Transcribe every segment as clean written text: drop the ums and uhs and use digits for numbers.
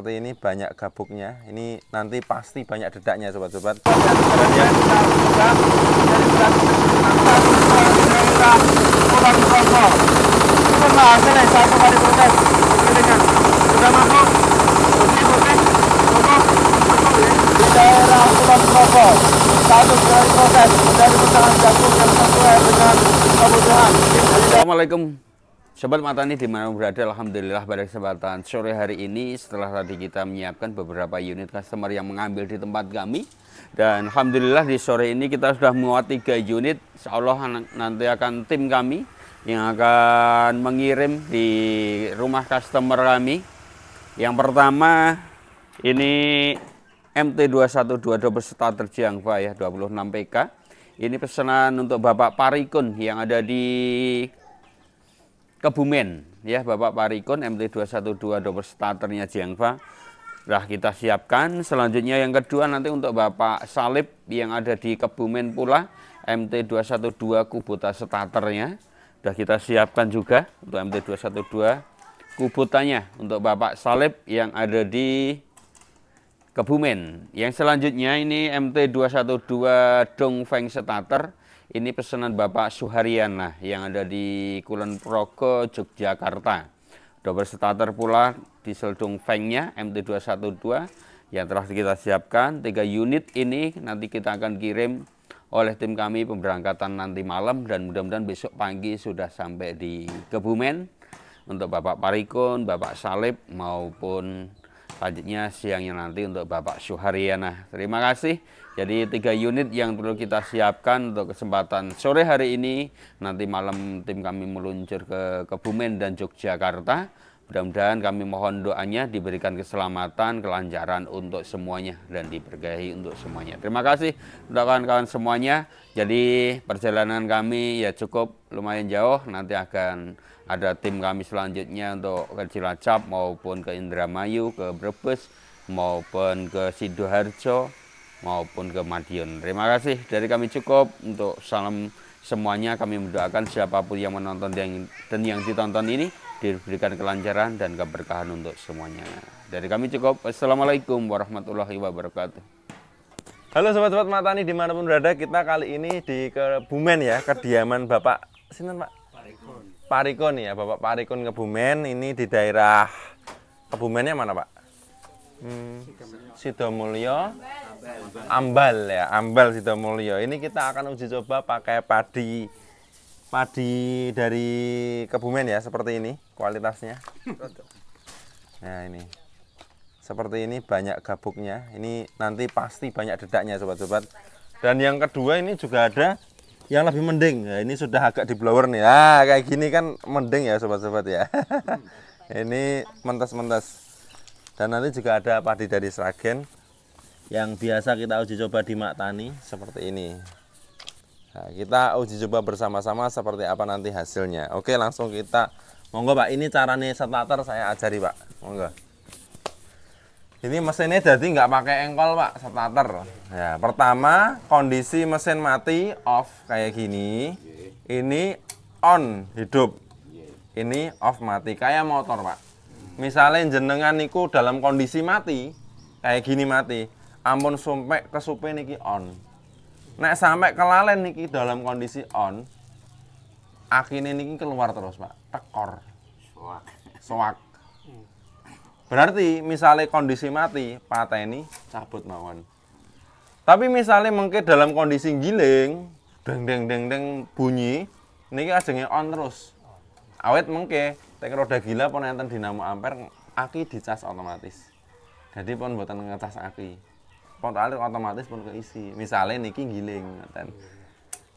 seperti ini banyak gabuknya. Ini nanti pasti banyak dedaknya sobat-sobat. Assalamualaikum Sobat Matani dimanapun berada. Alhamdulillah pada kesempatan sore hari ini setelah tadi kita menyiapkan beberapa unit customer yang mengambil di tempat kami, dan Alhamdulillah di sore ini kita sudah muat 3 unit. Insya Allah nanti akan tim kami yang akan mengirim di rumah customer kami. Yang pertama ini MT212 double starter Jiangfa ya, 26 PK. Ini pesanan untuk Bapak Parikun yang ada di Kebumen ya, Bapak Parikun MT212 double starternya Jiangfa sudah kita siapkan. Selanjutnya yang kedua nanti untuk Bapak Salib yang ada di Kebumen pula, MT212 Kubota starternya sudah kita siapkan juga untuk MT212 Kubotanya untuk Bapak Salib yang ada di Kebumen. Yang selanjutnya ini MT212 Dongfeng starter. Ini pesanan Bapak Suharyana yang ada di Kulon Progo, Yogyakarta. Double starter pula diesel Dongfengnya MT212 yang telah kita siapkan. 3 unit ini nanti kita akan kirim oleh tim kami pemberangkatan nanti malam, dan mudah-mudahan besok pagi sudah sampai di Kebumen untuk Bapak Parikun, Bapak Salib maupun selanjutnya siangnya nanti untuk Bapak Suharyana. Terima kasih. Jadi 3 unit yang perlu kita siapkan untuk kesempatan sore hari ini. Nanti malam tim kami meluncur ke Kebumen dan Yogyakarta. Mudah-mudahan kami mohon doanya diberikan keselamatan, kelancaran untuk semuanya dan diberkahi untuk semuanya. Terima kasih untuk kawan-kawan semuanya. Jadi perjalanan kami ya cukup lumayan jauh. Nanti akan ada tim kami selanjutnya untuk ke Cilacap maupun ke Indramayu, ke Brebes maupun ke Sidoarjo maupun ke Madiun. Terima kasih dari kami cukup. Untuk salam semuanya, kami mendoakan siapapun yang menonton dan yang ditonton ini diberikan kelancaran dan keberkahan untuk semuanya. Dari kami cukup. Assalamualaikum warahmatullahi wabarakatuh. Halo sobat-sobat Matani dimanapun berada, kita kali ini di Kebumen ya, kediaman Bapak Sinten Pak? Parikun ya, Bapak Parikun Kebumen. Ini di daerah Kebumennya mana Pak? Sidomulyo, Ambal ya, Ambal Sidomulyo. Ini kita akan uji coba pakai padi dari Kebumen ya, seperti ini kualitasnya. Nah ini, seperti ini banyak gabuknya. Ini nanti pasti banyak dedaknya sobat-sobat. Dan yang kedua ini juga ada yang lebih mending. Nah, ini sudah agak di blower nih. Nah, kayak gini kan mending ya sobat-sobat ya. Ini mentes-mentes. Dan nanti juga ada padi dari Sragen yang biasa kita uji coba di Maktani seperti ini. Nah, kita uji coba bersama-sama seperti apa nanti hasilnya. Oke, langsung kita monggo Pak. Ini caranya starter saya ajari Pak. Monggo. Ini mesinnya jadi nggak pakai engkol Pak, starter. Ya, pertama kondisi mesin mati off kayak gini. Ini on hidup. Ini off mati kayak motor Pak. Misalnya jenengan niku dalam kondisi mati kayak gini mati, ampun sampai kesupe niki on. Nek sampai kelalen niki dalam kondisi on, akine niki keluar terus Pak, tekor. Soak. Berarti misalnya kondisi mati, pateni cabut mawon. Tapi misalnya mungkin dalam kondisi giling, deng deng deng deng bunyi, niki ajenge on terus. Awet mungkin tek roda gila pun enten dinamo ampere, aki dicas otomatis. Jadi pun mboten ngecas aki. Pun otomatis pun keisi. Misalnya niki giling ngoten.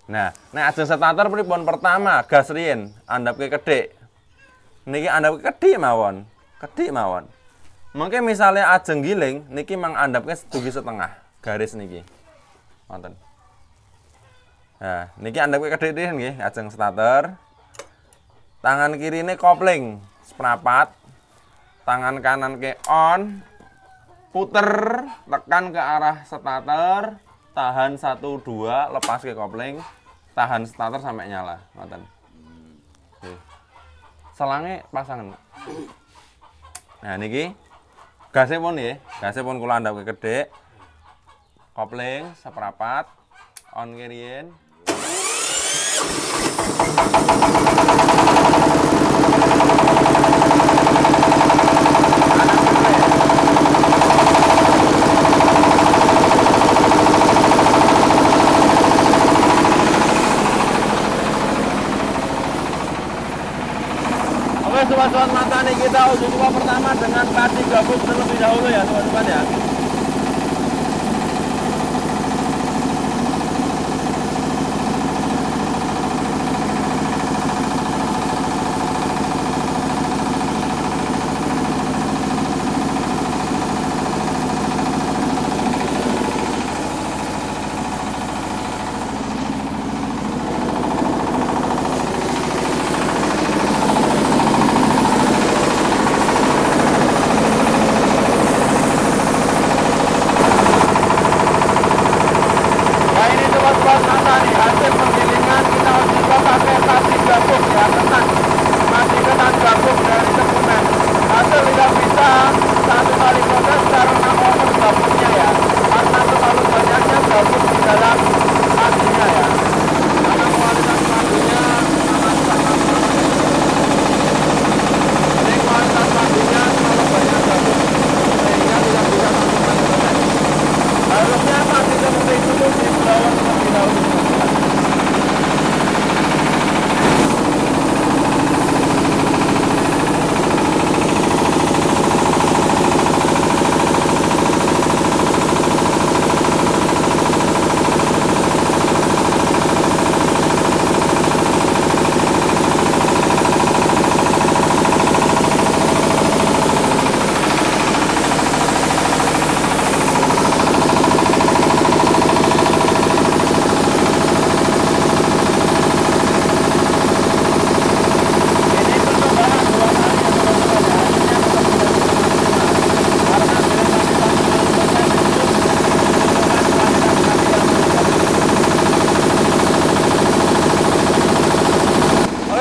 Nah, nek ajeng starter pripun? Pertama gas riyin, andhapke kedhik. Niki andhapke kedhik mawon. Kedhik mawon. Mungkin misalnya ajeng giling, niki mang andhapke sedugi setengah garis niki. Wonten. Nah, niki andhapke kedhik nggih, ajeng starter. Tangan kiri ini kopling seprapat, tangan kanan ke on, puter, tekan ke arah starter, tahan 1 2, lepas ke kopling, tahan starter sampai nyala. Selangnya pasangan. Nah niki Gasnya pun ya, gasnya pun kula andhap gede. Kopling seperapat, on kiriin. Oke sobat-sobat mata nih, kita uji coba pertama dengan padi gabung terlebih dahulu ya sobat-sobat ya.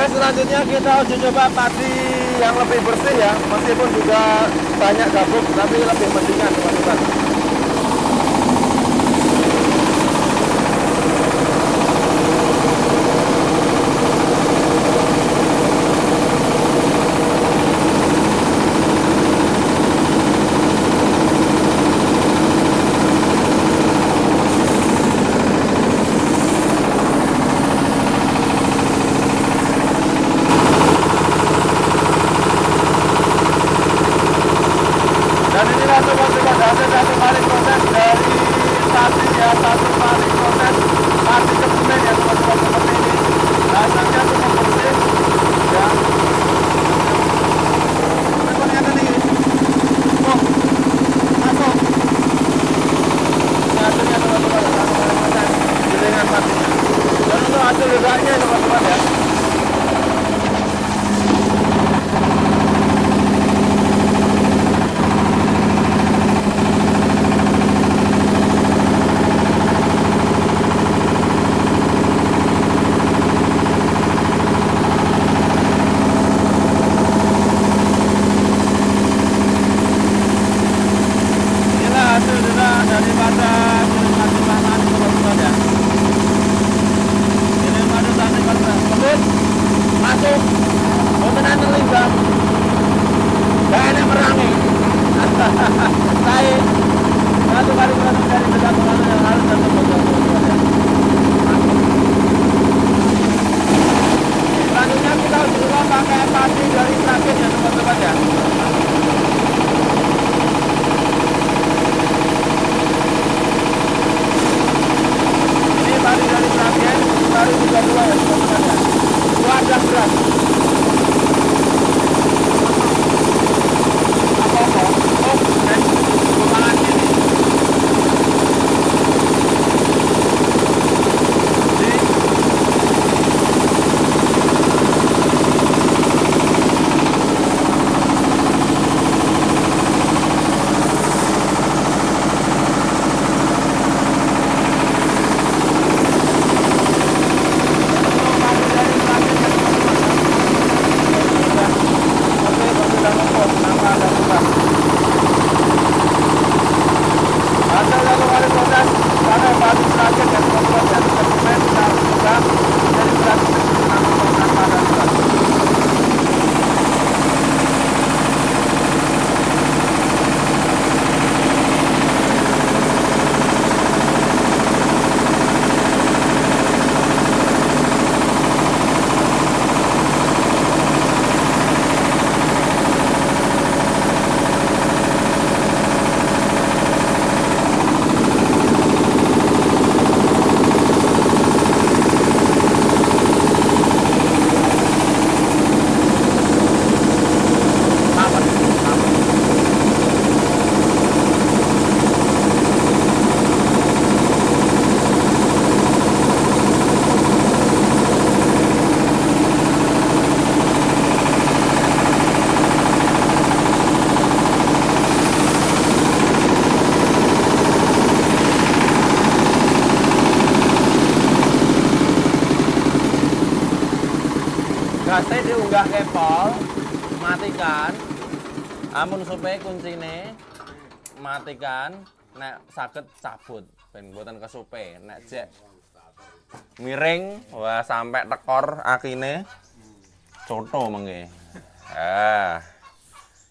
Selanjutnya kita uji coba padi yang lebih bersih ya, meskipun juga banyak gabuk tapi lebih mendingan teman-teman. Dan inilah sobat-sobat hasil satu kali proses dari tadi ya, satu kali proses padi kebumen ya sobat-sobat seperti ini. Hasilnya cukup bersih ya. Ternyata nih, masuk. Ini hasilnya sobat-sobat ya, satu kali proses gilingan padinya. Dan untuk hasil lidahnya sobat-sobat ya. Daripada gilingan sobat-sobat ya. Gilingan pada saat ini kebut masuk botenan terlibat gak enak merangi saya satu kali proses dari satu kali yang harus dan sobat-sobat ya. Selanjutnya kita coba pakai padi dari terakhir ya sobat-sobat ya. Tadi dari terakhir, baru juga dua ya teman-teman ya. Wadah berat. Apa-apa? Oh, dan kemarin ini. Jadi, Pindahke pol, matikan. Ampun supaya kuncine matikan, nek saged cabut ben mboten kesupe. Nek jek miring wah sampai tekor akine coto mengke.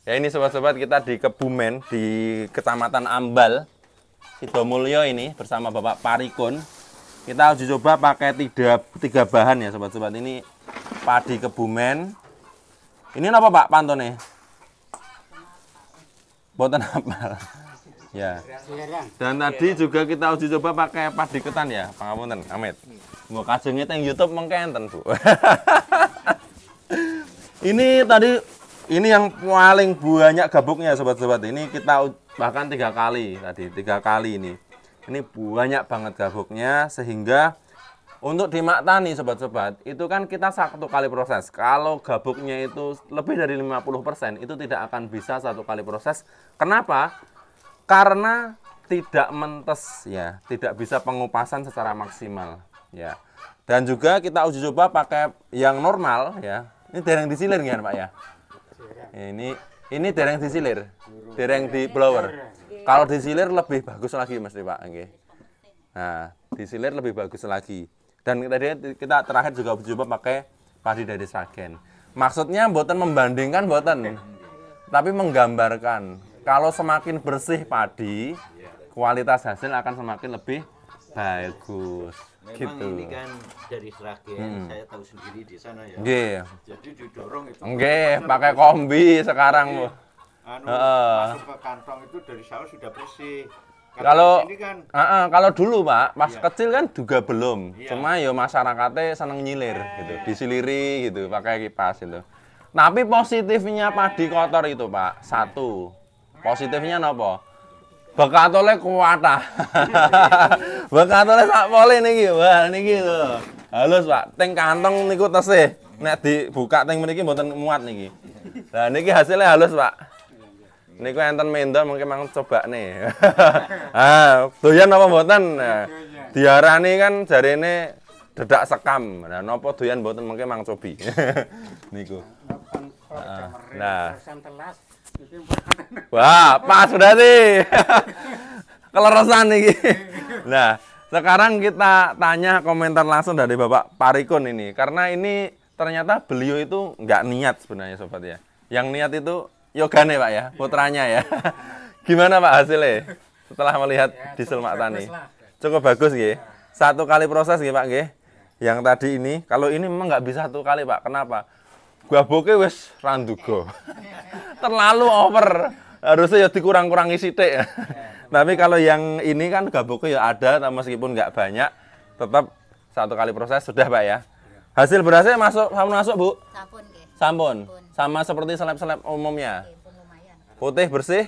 Ya ini sobat-sobat kita di Kebumen di Kecamatan Ambal Sidomulyo ini bersama Bapak Parikun. Kita uji coba pakai tiga bahan ya sobat-sobat. Ini padi Kebumen. Ini apa Pak pantone? Boten apal. Ya. Dan tadi juga kita uji coba pakai padi ketan ya, pangapunten, Amit. Mbok kajenge teng YouTube mengke enten, Bu. Ini tadi yang paling banyak gabuknya sobat-sobat. Ini kita bahkan 3 kali tadi, 3 kali ini. Ini banyak banget gabuknya sehingga untuk dimaktani sobat-sobat, itu kan kita 1 kali proses. Kalau gabuknya itu lebih dari 50%, itu tidak akan bisa 1 kali proses. Kenapa? Karena tidak mentes ya, tidak bisa pengupasan secara maksimal ya. Dan juga kita uji coba pakai yang normal ya. Ini dereng disilir nggih Pak ya? Ini dereng disilir, dereng di blower. Kalau disilir lebih bagus lagi Mas Pak, nggih. Nah, disilir lebih bagus lagi. Dan tadi kita terakhir juga coba pakai padi dari Sragen. Maksudnya mboten membandingkan mboten, tapi menggambarkan kalau semakin bersih padi, kualitas hasil akan semakin lebih bagus. Memang gitu. Ini kan dari Sragen, saya tahu sendiri di sana ya. Nggih. Jadi didorong itu. Nggih, pakai kombi sekarang, Bu. Masuk ke kantong itu dari sawah sudah bersih. Kalau di sini kan kalau dulu Pak, pas Iya. kecil kan juga belum. Iya. Cuma ya masyarakatnya seneng nyilir gitu, disiliri gitu, pakai kipas itu. Tapi positifnya padi kotor itu Pak, 1. Positifnya napa? Bekatole kuwatah. Bekatole sak pole niki. Wah, niki lho. Halus Pak, teng kantong niku tesih. Nek dibuka teng mriki mboten muat niki. Lah niki hasilnya halus Pak. Niku enten mendol mungkin mang coba nih. Doyan apa mboten? Nah, diarani kan jarene dedak sekam. Nah, napa doyan mboten mungkin mang cobi. Niku. Nah. Wah, pas berarti. Keleresan niki. Nah, sekarang kita tanya komentar langsung dari Bapak Parikun ini. Karena ini ternyata beliau itu nggak niat sebenarnya sobat ya. Yang niat itu Yogane Pak ya, putranya ya. Gimana Pak hasilnya setelah melihat diesel Maktani? Cukup bagus nggih. 1 kali proses nggih Pak nggih. Yang tadi ini, kalau ini memang nggak bisa 1 kali Pak. Kenapa? Gaboke wis randuga. Terlalu over. Harusnya ya dikurang-kurangi sithik ya. Tapi kalau yang ini kan gaboke ya ada, meskipun nggak banyak, tetap 1 kali proses sudah Pak ya. Hasil berasnya masuk Bu? Sampun nggih. Sampun. Sama seperti seleb-seleb umumnya. Nggih, pun lumayan. Putih bersih?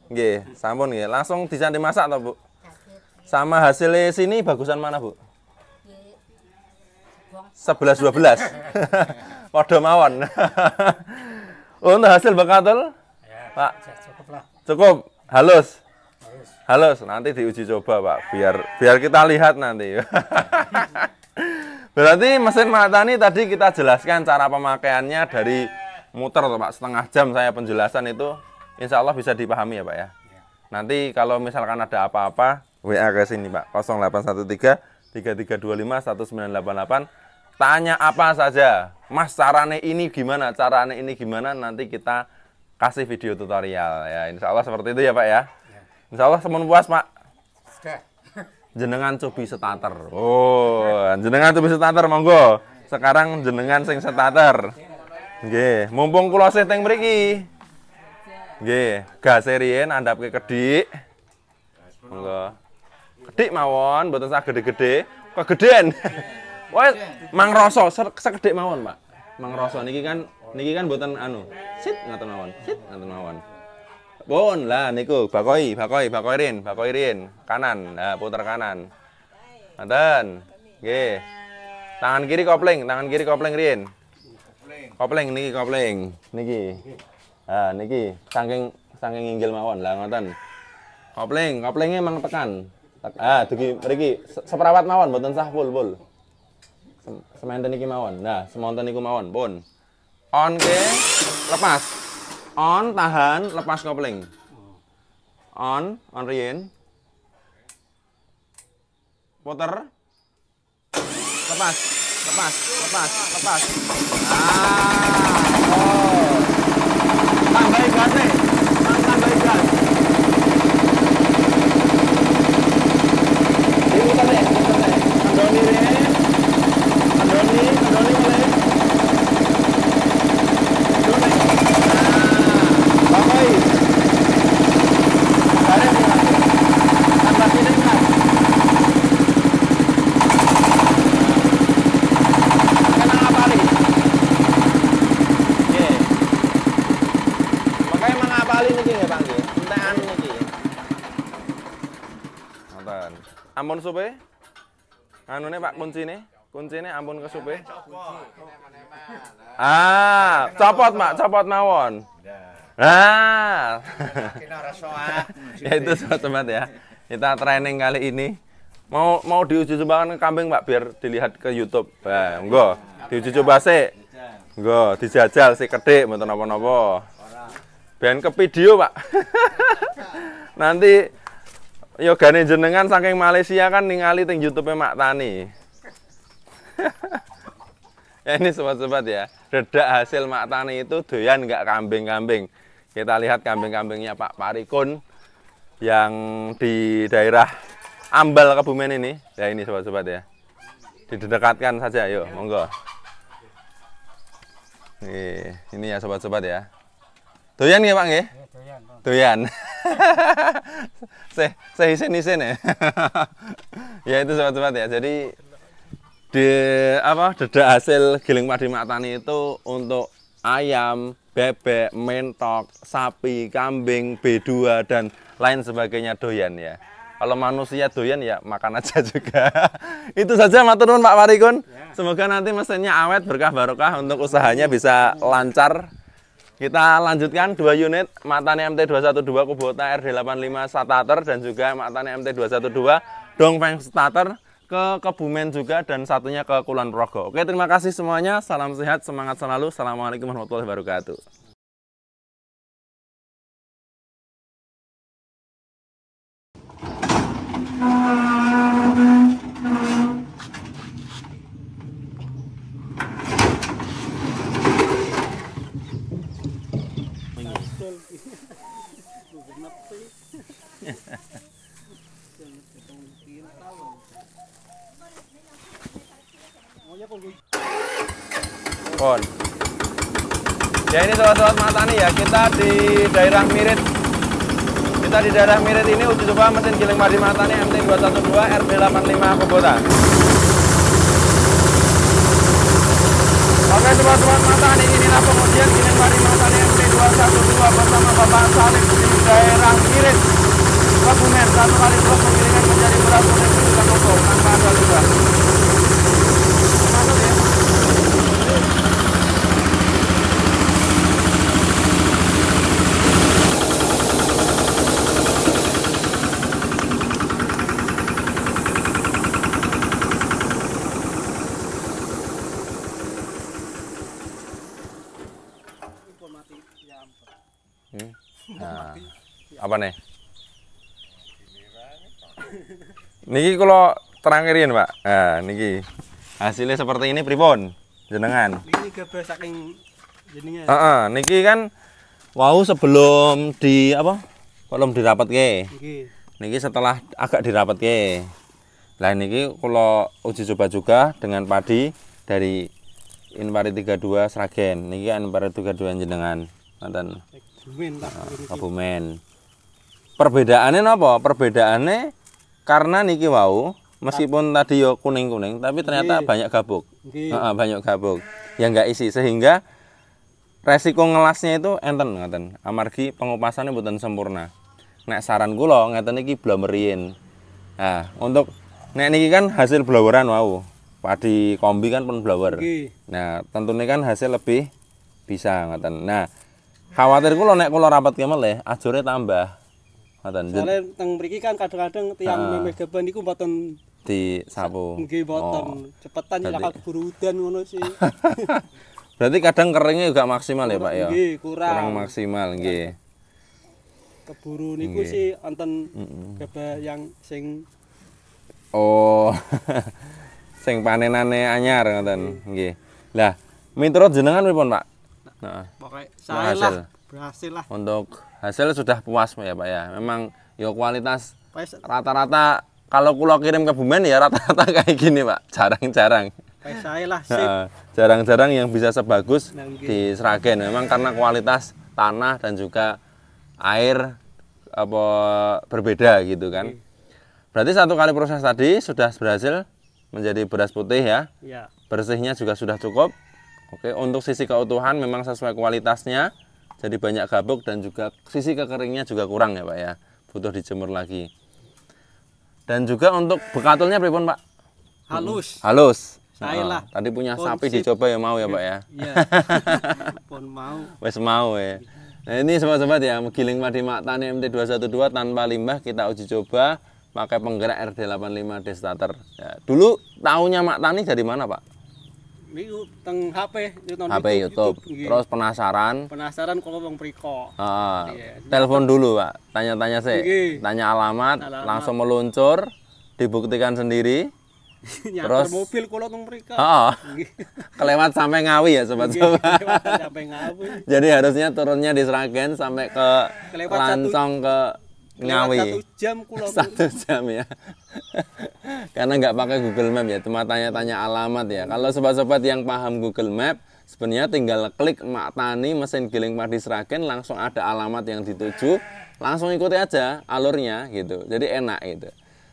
Nggih, sampun nggih. Langsung bisa dimasak toh, Bu? Daging Sama hasilnya sini bagusan mana, Bu? nggih. Bong 11 12. Padha mawon. Untuk hasil bekatul? Pak. Cukup lah. Cukup. Halus. Halus. Nanti diuji coba, Pak. Biar kita lihat nanti. Berarti mesin Maktani tadi kita jelaskan cara pemakaiannya dari muter tuh Pak, setengah jam saya penjelasan itu insya Allah bisa dipahami ya Pak ya. Nanti kalau misalkan ada apa-apa WA ke sini Pak 0813 3325 1988 tanya apa saja Mas carane ini gimana nanti kita kasih video tutorial ya insya Allah seperti itu ya Pak ya. Insya Allah semun puas Pak. Sudah. Jenengan cobi starter. Oh, jenengan cobi starter monggo. Sekarang jenengan sing starter. Nggih, mumpung kula sing teng mriki. Nggih, gase riyen andhapke kedhik. Monggo. Kedhik mawon, mboten sak gede-gede, kegeden. Wes, mang rasa sekedhik mawon, Pak. Mang rasa niki kan mboten anu. Sit ngoten mawon. Sit ngoten mawon. Pun lah niku bakoi rin. Kanan, nah puter kanan. Ngoten. Nggih. Tangan kiri kopling rin. Kopling niki. Ah niki saking inggil mawon lah ngoten. Koplingnya mang tekan. Dugi mriki seperawat mawon mboten sah full. Semanten niki mawon. Nah, semonten niku mawon, pun. On ke, lepas. On, tahan, lepas kopling. On riyen. Puter. Lepas. Oh. Tambahi gas nih. Tambahi gas. Diputer deh. Kendoni rene. Kendoni boleh. Bapak. Garis nih. Tambah sini kan. Ampun supe. Anune Pak kuncine ampun ke supe. Copot Mak, copot mawon. Ya itu sobat ya. Kita training kali ini. Mau diuji cobakan kambing Pak biar dilihat ke YouTube. Nah, monggo. Diuji coba sik. Monggo, dijajal sik kedik mboten napa-napa. Ben ke video, Pak. Nanti yogane jenengan saking Malaysia kan ningali teng YouTube-e Mak Tani. Ya ini sobat-sobat ya. Dedak hasil Mak Tani itu doyan nggak kambing-kambing. Kita lihat kambing-kambingnya Pak Parikun yang di daerah Ambal Kebumen ini. Ya ini sobat-sobat ya. Didekatkan saja, yuk, monggo. Nih, ini ya sobat-sobat ya. Doyan nggih Pak nggih? Doyan. Saya isin ya. Ya itu sobat-sobat ya. Jadi dedak hasil giling padi Mak Tani itu untuk ayam, bebek, mentok, sapi, kambing, B2 dan lain sebagainya doyan ya. Kalau manusia doyan ya makan aja juga. Itu saja matur nuwun Pak Parikun. Semoga nanti mesinnya awet, berkah barokah untuk usahanya bisa lancar. Kita lanjutkan 2 unit Mak Tani MT212 Kubota RD85 starter dan juga Mak Tani MT212 Dongfeng starter ke Kebumen juga dan satunya ke Kulon Progo. Oke, terima kasih semuanya. Salam sehat, semangat selalu. Assalamualaikum warahmatullahi wabarakatuh. Pon. Ya ini sobat-sobat Mak Tani ya, kita di daerah Mirit. Kita di daerah Mirit ini uji coba mesin giling padi Mak Tani MT212 RD85 Kubota. Oke sobat-sobat Mak Tani, inilah pengujian giling padi Mak Tani MT212 bersama Bapak Salib di daerah Mirit, Kebumen. Satu kali terus penggilingan menjadi beras kuning sudah kosong tanpa ada luka. Masuk ya. Nah, apa nih? Niki kalau terangirin Pak. Nah, niki hasilnya seperti ini pripun jenengan? Ini gambar saking jenengan. Niki kan wow sebelum di apa? Belum dirapatke. Niki setelah agak dirapatke. Lah niki kalau uji coba juga dengan padi dari Inpari 32 Sragen. Niki Inpari 32 jenengan. Mantan Kebumen. Perbedaannya apa? Perbedaannya karena niki wau meskipun tadi yo kuning-kuning tapi ternyata banyak gabuk. Banyak gabuk yang enggak isi sehingga resiko ngelasnya itu enten ngaten. Amargi pengupasannya mboten sempurna. Nek saran kula ngeten iki blowerin. Nah, untuk nek niki kan hasil bloweran wau. Padi kombi kan pun blower. Nah, tentunya kan hasil lebih bisa ngaten. Nah, khawatir kula nek kula rapatke meleh ajure tambah. Ngoten. Soale teng mriki kan kadang-kadang tiyang memeh gaban niku mboten disapu. Nggih mboten. Cepetan nyelaka keburu udan ngono sih. Berarti kadang keringnya juga maksimal ya Pak ya? Nggih, kurang. Maksimal nggih. Keburu niku sih wonten gabah yang sing Oh. Sing panenane anyar ngoten nggih. Lah, miturut jenengan pripun Pak? Heeh. pokoknya Untuk saya hasil. lah berhasil lah. Untuk hasil sudah puas ya Pak ya. Memang ya kualitas Pais rata-rata kalau kulo kirim ke Bumen ya rata-rata kayak gini Pak. Jarang-jarang. saya lah sip. Heeh. Jarang-jarang yang bisa sebagus Nah, nggih. di Sragen. Memang karena kualitas tanah dan juga air apa berbeda gitu kan. Berarti satu kali proses tadi sudah berhasil menjadi beras putih ya. Ya. Bersihnya juga sudah cukup. Oke, untuk sisi keutuhan memang sesuai kualitasnya. Jadi banyak gabuk dan juga sisi kekeringnya juga kurang ya Pak ya. Butuh dijemur lagi. Dan juga untuk bekatulnya pripun Pak? Halus. Halus. Saya lah. Tadi punya Pun sapi sip. dicoba ya mau ya Pak ya. Iya. Pun mau. Wes mau ya. Nah ini sobat-sobat ya, giling padi Maktani MT212 tanpa limbah kita uji coba pakai penggerak RD85 D-starter. Ya, dulu tahunya Maktani dari mana Pak? Niku teng HP, nonton HP YouTube. nggih. Terus penasaran. Penasaran kalau wong priko. Iya. Telepon dulu Pak, tanya-tanya sih, Nggih. tanya alamat, Alamat. langsung meluncur, dibuktikan sendiri. Nyantar Terus- mobil kula teng priko. Oh, Nggih. kelewat sampai Ngawi ya sobat-sobat. Kelewatan sampai ngawi. Jadi harusnya turunnya di Sragen sampai ke Kelewat Lancong ke Kelewat Ngawi. 1 jam kula. 1 jam ya. Karena nggak pakai Google Map ya, cuma tanya-tanya alamat ya. Kalau sobat-sobat yang paham Google Map, sebenarnya tinggal klik Maktani mesin giling padi Sragen, langsung ada alamat yang dituju, langsung ikuti aja alurnya gitu. Jadi enak gitu.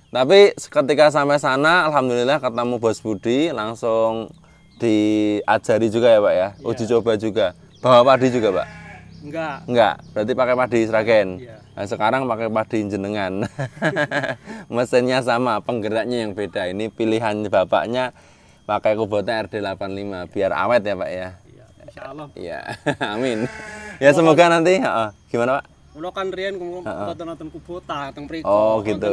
Tapi ketika sampai sana, alhamdulillah ketemu Bos Budi, langsung diajari juga ya Pak ya, uji coba juga. Bawa padi juga Pak? Enggak. Enggak, berarti pakai padi Sragen. Iya. Nah, sekarang pakai padi jenengan. Mesinnya sama, penggeraknya yang beda. Ini pilihan bapaknya pakai Kubota RD85 biar awet ya Pak ya. Iya, insyaallah. Iya, amin. Ya semoga nanti, gimana Pak? Kula kan riyen nonton Kubota teng priko. Oh, gitu.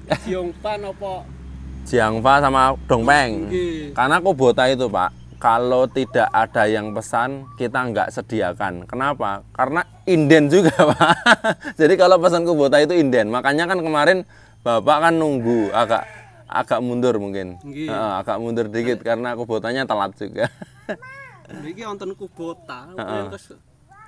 Siongpan apa? Jiangfa sama Dongpeng. Nggih. Karena Kubota itu Pak, kalau tidak ada yang pesan, kita nggak sediakan. Kenapa? Karena inden juga Pak. Jadi kalau pesan Kubota itu inden. Makanya kan kemarin Bapak kan nunggu agak mundur mungkin. Nggih. Agak mundur dikit karena Kubotanya telat juga. Mriki wonten Kubota. Terus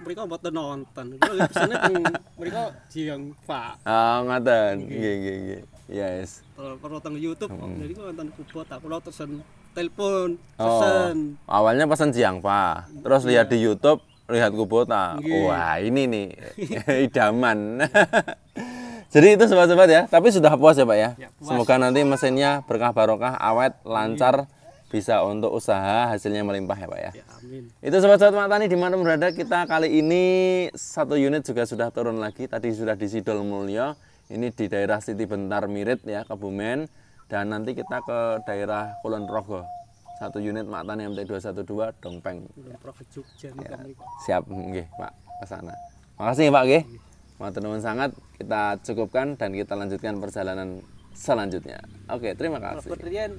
mereka mboten nonton. Kula pesane teng mereka Jiangfa. Ngoten. Nggih. Yes. Kalau teng YouTube jadi kok nonton Kubota. Kula pesen telepon, Oh, pesen. awalnya pesan Jiangfa, terus lihat di YouTube, lihat Kubota. Nggih. Wah, ini nih idaman. Jadi itu sobat-sobat ya, tapi sudah puas ya Pak ya. Ya, puas. Semoga nanti mesinnya berkah barokah, awet, lancar, bisa untuk usaha, hasilnya melimpah ya Pak ya. Ya, amin. Itu sobat-sobat Maktani dimana berada, kita kali ini 1 unit juga sudah turun lagi. Tadi sudah di Sidol Mulyo, ini di daerah Siti Bentar Mirit ya, Kebumen. Dan nanti kita ke daerah Kulon Progo. 1 unit Maktani MT212 Dongpeng. Prof Jogja Ya, nih. siap nggih Pak ke sana. Makasih Pak nggih. Matur nuwun sangat, kita cukupkan dan kita lanjutkan perjalanan selanjutnya. Oke, terima kasih. Riyen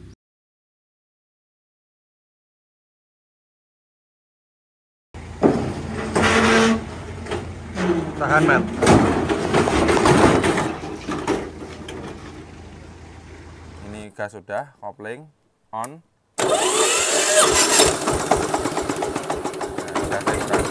Tahan, Mat. Ini gas sudah, kopling on. Nah, gas tekan.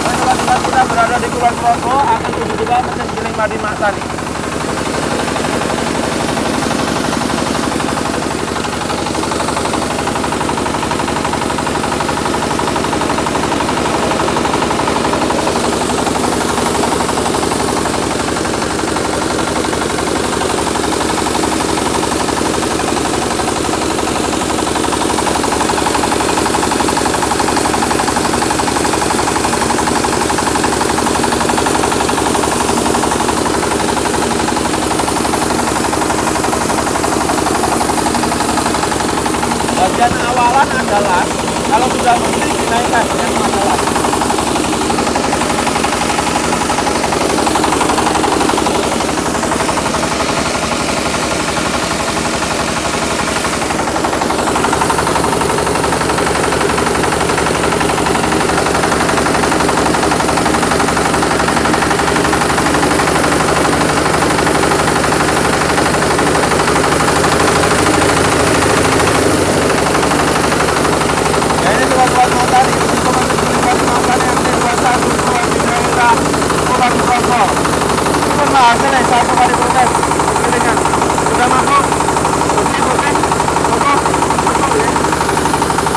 Tempat kita berada di Kulon Progo akan tuju juga mesin giling padi Maktani. depan adalah kalau sudah bersih dinaikkan yang masalah.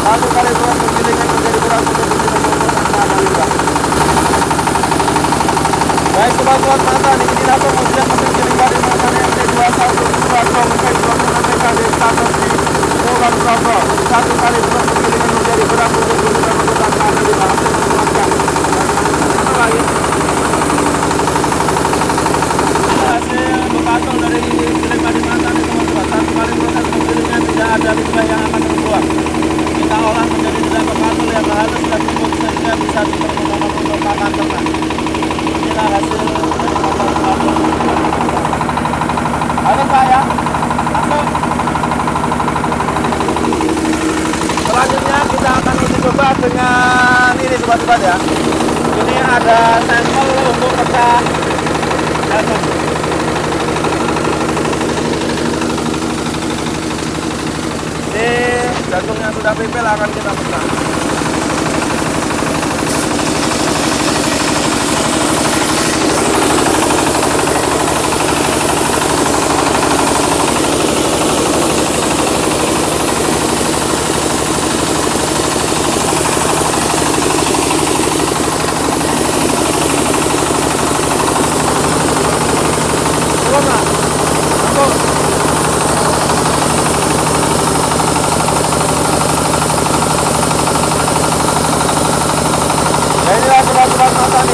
Satu kali proses penggilingan menjadi kurang baik sobat-sobat mata, inilah kemudian mesin giling badi mata MT2122 di status di Kulon Progo. Satu kali proses penggilingan menjadi kurang lagi. Hasil berpatung dari giling badi mata ini teman-teman. Satu kali proses penggilingan tidak ada limbah yang akan terbuang. Kita olah menjadi beberapa patul yang halus dan cukup sehingga bisa dipergunakan untuk pakan ternak. Inilah hasil dari patul. Halo Pak ya, masuk. Selanjutnya kita akan uji coba dengan ini sobat-sobat ya. Ini ada sampel untuk pecah jagung. Ini jagung yang sudah pipil akan kita pecah.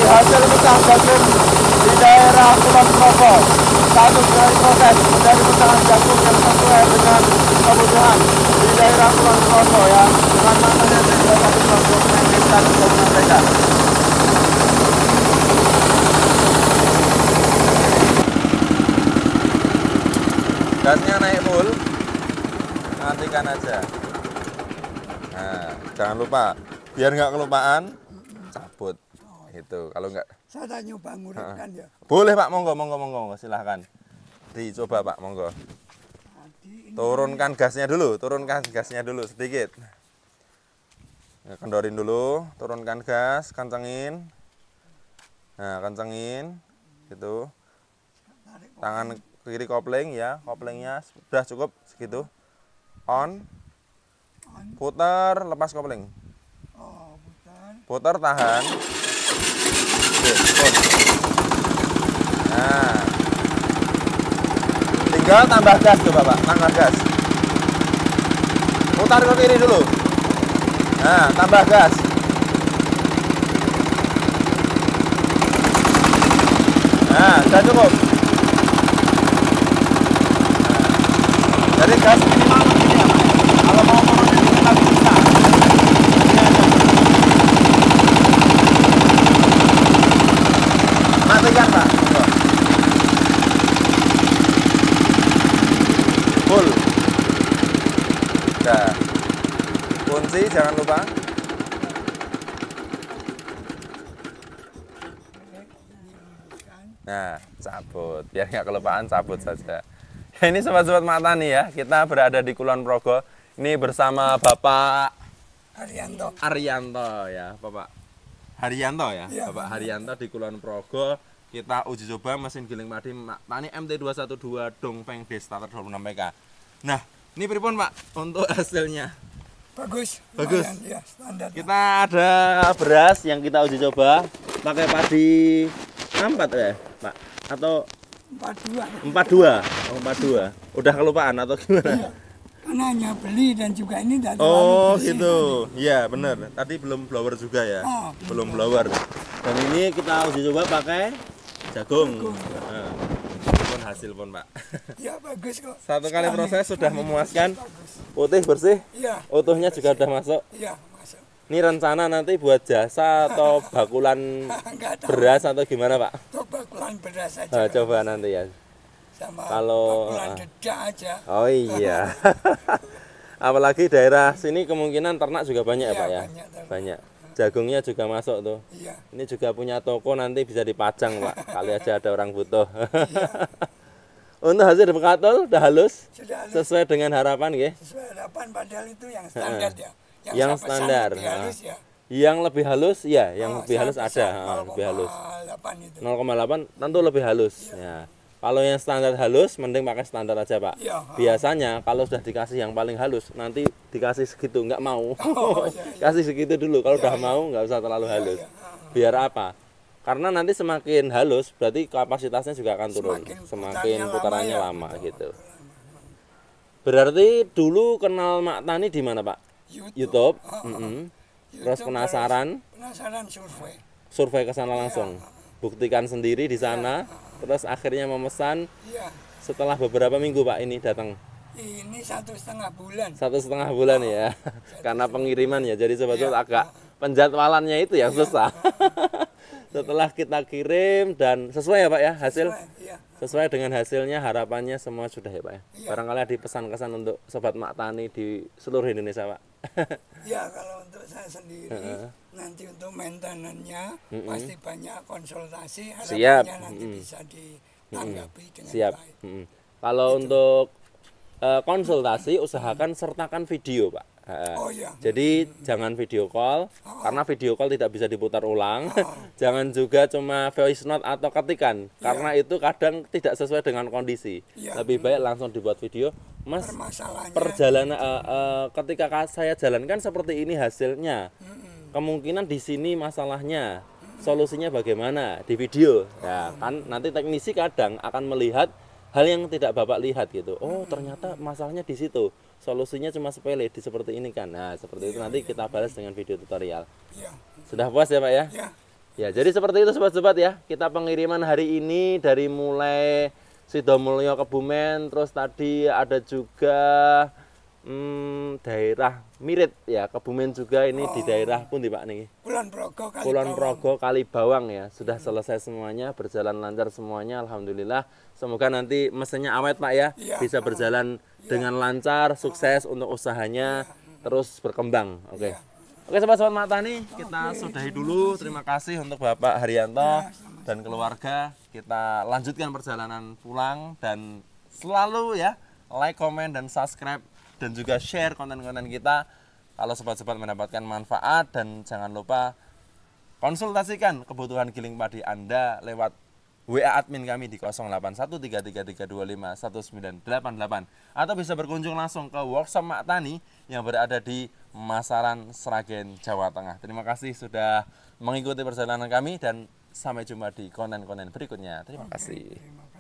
Hasil pecah jagung di daerah Kulon Progo. Satu dari proses menjadi pecahan jagung yang sesuai dengan kebutuhan di daerah Kulon Progo ya. Dengan matanya MT2122 di status gabungan mereka. Gasnya naik full, matikan aja. Nah, jangan lupa, biar nggak kelupaan, cabut. Itu kalau enggak saya nyoba ngurutkan ya. Boleh Pak, monggo silahkan dicoba Pak, monggo. Turunkan gasnya dulu sedikit. Kendorin dulu, turunkan gas, kencengin. Nah, kencengin gitu. Tangan kiri kopling ya, koplingnya sudah cukup segitu. On. Putar, lepas kopling. Oh, putar tahan. Nah, tinggal tambah gas tuh Bapak, tambah gas. Putar ke kiri dulu. Nah, tambah gas. Nah, sudah cukup. Nah, jadi gas minimal begini ya Pak. Kalau mau turunin ini lagi bisa. Matikan Pak. Full. Nah, kunci jangan lupa. Nah, cabut. Biar nggak kelupaan, cabut saja. Ya, ini sobat-sobat mata nih ya. Kita berada di Kulon Progo. Ini bersama Bapak Haryanto ya, Bapak Haryanto ya, ya Bapak Haryanto di Kulon Progo. Kita uji coba mesin giling padi Tani MT2122 Dongfeng D starter 26 PK. Nah, ini pripun Pak untuk hasilnya? Bagus. Ya, standar. Kita ada beras yang kita uji coba pakai padi 64 ya, Pak? Atau 42? Oh, 42. Udah kelupaan atau gimana? Iya. Karena hanya beli dan juga ini tidak oh gitu, iya bener. Tadi belum blower juga ya, belum blower. Dan ini kita uji coba pakai jagung. Nah, hasil pun Pak. Ya bagus kok. Satu kali proses sudah memuaskan, Bagus. putih bersih, Iya, utuhnya juga sudah masuk. iya masuk. Ini rencana nanti buat jasa atau bakulan Enggak tahu. beras atau gimana Pak? Untuk bakulan beras saja. Nah, coba nanti ya. Sama Kalau- bakulan dedak aja. Oh iya. Apalagi daerah sini kemungkinan ternak juga banyak ya Iya, Pak ya? banyak ternak. Banyak. Jagungnya juga masuk tuh. Iya. Ini juga punya toko nanti bisa dipajang Pak. Kali aja ada orang butuh. Untuk hasil bekatul udah halus Sudah halus. sesuai dengan harapan nggih. Sesuai harapan padahal itu yang standar ya. Yang saya pesan standar, lebih halus ya. Yang lebih halus ya, yang Oh, lebih saya halus pesan ada, lebih halus. 0,8 itu. 0,8 tentu lebih halus. Ya. Kalau yang standar halus, mending pakai standar aja Pak. Iya. Biasanya kalau sudah dikasih yang paling halus, nanti dikasih segitu nggak mau. Oh, iya, Kasih segitu dulu. Kalau udah mau nggak usah terlalu halus. Biar apa? Karena nanti semakin halus, berarti kapasitasnya juga akan turun. Semakin putarannya lama gitu. Berarti dulu kenal Mak Tani di mana Pak? YouTube. Mm-mm. Terus penasaran, Penasaran survei. survei ke sana langsung. Buktikan sendiri di sana. Terus akhirnya memesan. Iya. Setelah beberapa minggu Pak ini datang. Ini 1,5 bulan. 1,5 bulan ya. Karena pengiriman ya. Jadi sebetulnya agak penjadwalannya itu yang susah. Setelah kita kirim dan sesuai ya Pak ya hasil. Iya. Sesuai dengan hasilnya harapannya semua sudah ya Pak ya. Iya. Barangkali ada pesan-kesan untuk sobat Mak Tani di seluruh Indonesia Pak. Ya kalau untuk saya sendiri nanti untuk maintenance-nya pasti banyak konsultasi Siap. harapannya nanti bisa ditanggapi dengan Siap. baik. Kalau untuk konsultasi usahakan sertakan video Pak. Oh iya. Jadi jangan video call karena video call tidak bisa diputar ulang. Jangan juga cuma voice note atau ketikan karena itu kadang tidak sesuai dengan kondisi. Iya. Lebih baik langsung dibuat video. Mas, Permasalahannya perjalanan ketika saya jalankan seperti ini hasilnya. Kemungkinan di sini masalahnya. Solusinya bagaimana di video. Ya, kan nanti teknisi kadang akan melihat hal yang tidak Bapak lihat gitu. Oh, ternyata masalahnya di situ. Solusinya cuma sepele di seperti ini kan. Nah, seperti itu nanti kita balas dengan video tutorial. Iya. Sudah puas ya, Pak ya? Ya. Ya, jadi seperti itu sobat-sobat ya. Kita pengiriman hari ini dari mulai Sidomulyo Kebumen, terus tadi ada juga daerah Mirit ya, Kebumen juga ini di daerah pun di Pak nih. Kulon Progo kali Kulon Bawang. Progo Kalibawang ya, sudah selesai semuanya, berjalan lancar semuanya, alhamdulillah. Semoga nanti mesinnya awet Pak ya, Iya. bisa berjalan dengan lancar, sukses untuk usahanya, terus berkembang. Oke. Oke sobat-sobat Mak Tani, kita sudahi dulu. Terima kasih untuk Bapak Haryanto dan keluarga. Kita lanjutkan perjalanan pulang dan selalu ya like, comment, dan subscribe dan juga share konten-konten kita kalau sobat-sobat mendapatkan manfaat. Dan jangan lupa konsultasikan kebutuhan giling padi Anda lewat WA admin kami di 081333251988 atau bisa berkunjung langsung ke workshop Mak Tani yang berada di Masaran, Sragen, Jawa Tengah. Terima kasih sudah mengikuti perjalanan kami dan sampai jumpa di konten-konten berikutnya. Terima kasih. Terima kasih.